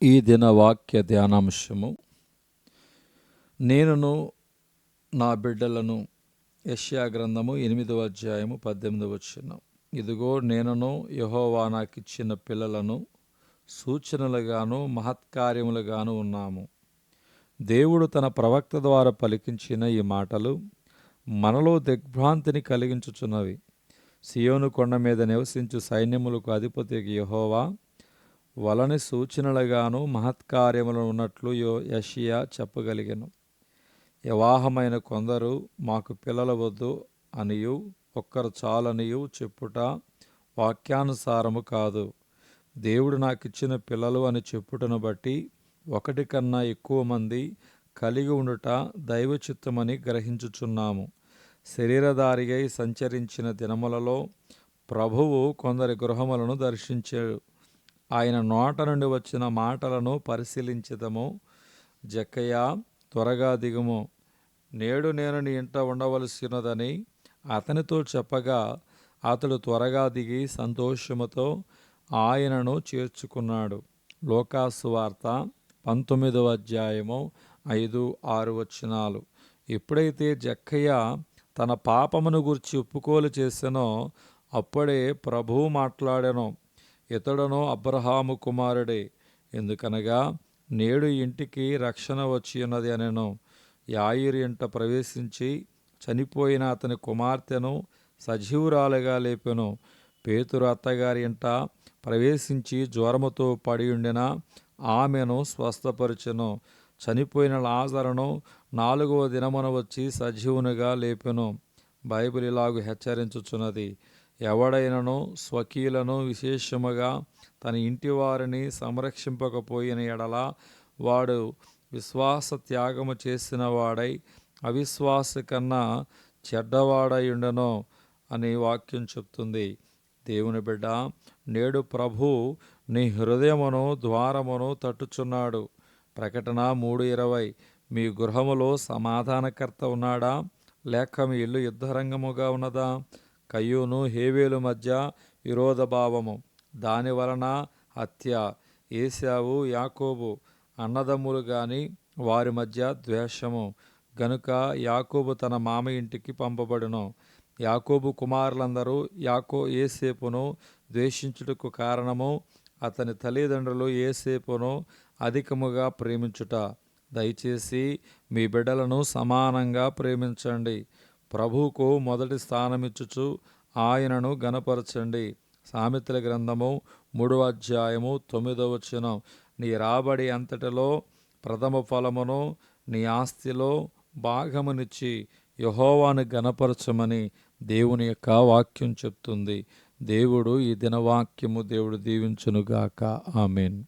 ఈ దిన వాక్య ధ్యానాంశము, నేనును నా బిడ్డలను. యెషయా గ్రంథము 8వ అధ్యాయము 18వ వచనం. ఇదిగో నేనును యెహోవా నాకిచ్చిన పిల్లలను సూచనలుగాను మహత్కార్యములుగాను ఉన్నాము. దేవుడు తన ప్రవక్త ద్వారా పలికించిన ఈ మాటలు మనలో దిగ్భ్రాంతిని కలిగించుచున్నవి. సియోను కొండ మీద నివసించు సైన్యములకు అధిపతి యెహోవా వలని సూచనలుగాను మహత్కార్యములు ఉన్నట్లు యెషయా చెప్పగలిగెను. వివాహమైన కొందరు మాకు పిల్లల వద్దు అనియు ఒక్కరు చాలనియు చెప్పుట వాక్యానుసారము కాదు. దేవుడు నాకిచ్చిన పిల్లలు అని చెప్పుటను బట్టి ఒకటి కన్నా ఎక్కువ మంది కలిగి ఉండుట దైవచిత్తమని గ్రహించుచున్నాము. శరీరధారిగై సంచరించిన దినములలో ప్రభువు కొందరి గృహములను దర్శించాడు. ఆయన నోట నుండి వచ్చిన మాటలను పరిశీలించదము. జక్కయ్యా, త్వరగా దిగుము, నేడు నేను నీ ఇంట ఉండవలసినదని అతనితో చెప్పగా అతడు త్వరగా దిగి సంతోషముతో ఆయనను చేర్చుకున్నాడు. లూకాసు వార్త 19వ అధ్యాయము 5-6 వచనాలు. ఎప్పుడైతే జక్కయ్య తన పాపమును గురించి ఒప్పుకోలు చేసెనో అప్పుడే ప్రభువు మాట్లాడెను. ఇతడును అబ్రహాము కుమారుడే, ఎందుకనగా నేడు ఇంటికి రక్షణ వచ్చి ఉన్నది అనెను. యాయీరు ఇంట ప్రవేశించి చనిపోయిన అతని కుమార్తెను సజీవురాలుగా లేపెను. పేతురు అత్తగారి ఇంట ప్రవేశించి జ్వరముతో పడి ఉండిన ఆమెను స్వస్థపరిచెను. చనిపోయిన లాజరును 4వ దినమున వచ్చి సజీవునిగా లేపెను. బైబిల్ ఇలాగు హెచ్చరించుచున్నది, ఎవడైనను స్వకీయులను విశేషముగా తన ఇంటి వారిని సంరక్షింపకపోయిన ఎడల వాడు విశ్వాస త్యాగము చేసిన వాడై అవిశ్వాస కన్నా చెడ్డవాడై ఉండను అని వాక్యం చెప్తుంది. దేవుని బిడ్డ, నేడు ప్రభు నీ హృదయమును ద్వారమును తట్టుచున్నాడు. ప్రకటన 3:20. మీ గృహములో సమాధానకర్త ఉన్నాడా, లేక మీ ఇల్లు యుద్ధరంగముగా ఉన్నదా? కయ్యూను హేబేలు మధ్య విరోధభావము, దాని వలన హత్య. ఏశావు యాకోబు అన్నదమ్ములు గాని వారి మధ్య ద్వేషము. గనుక యాకోబు తన మామ ఇంటికి పంపబడును. యాకోబు కుమారులందరూ యోసేపును ద్వేషించుటకు కారణము అతని తల్లిదండ్రులు యోసేపును అధికముగా ప్రేమించుట. దయచేసి మీ బిడ్డలను సమానంగా ప్రేమించండి. ప్రభువుకు మొదటి స్థానమిచ్చుచు ఆయనను గణపరచండి. సామెతల గ్రంథము 3వ అధ్యాయము 9వ వచనం. నీ రాబడి అంతటిలో ప్రథమ ఫలమును నీ ఆస్తిలో భాగమునిచ్చి యెహోవాను గణపరచమని దేవుని యొక్క వాక్యం చెప్తుంది. దేవుడు ఈ దినవాక్యము దేవుడు దీవించునుగాక. ఆమేన్.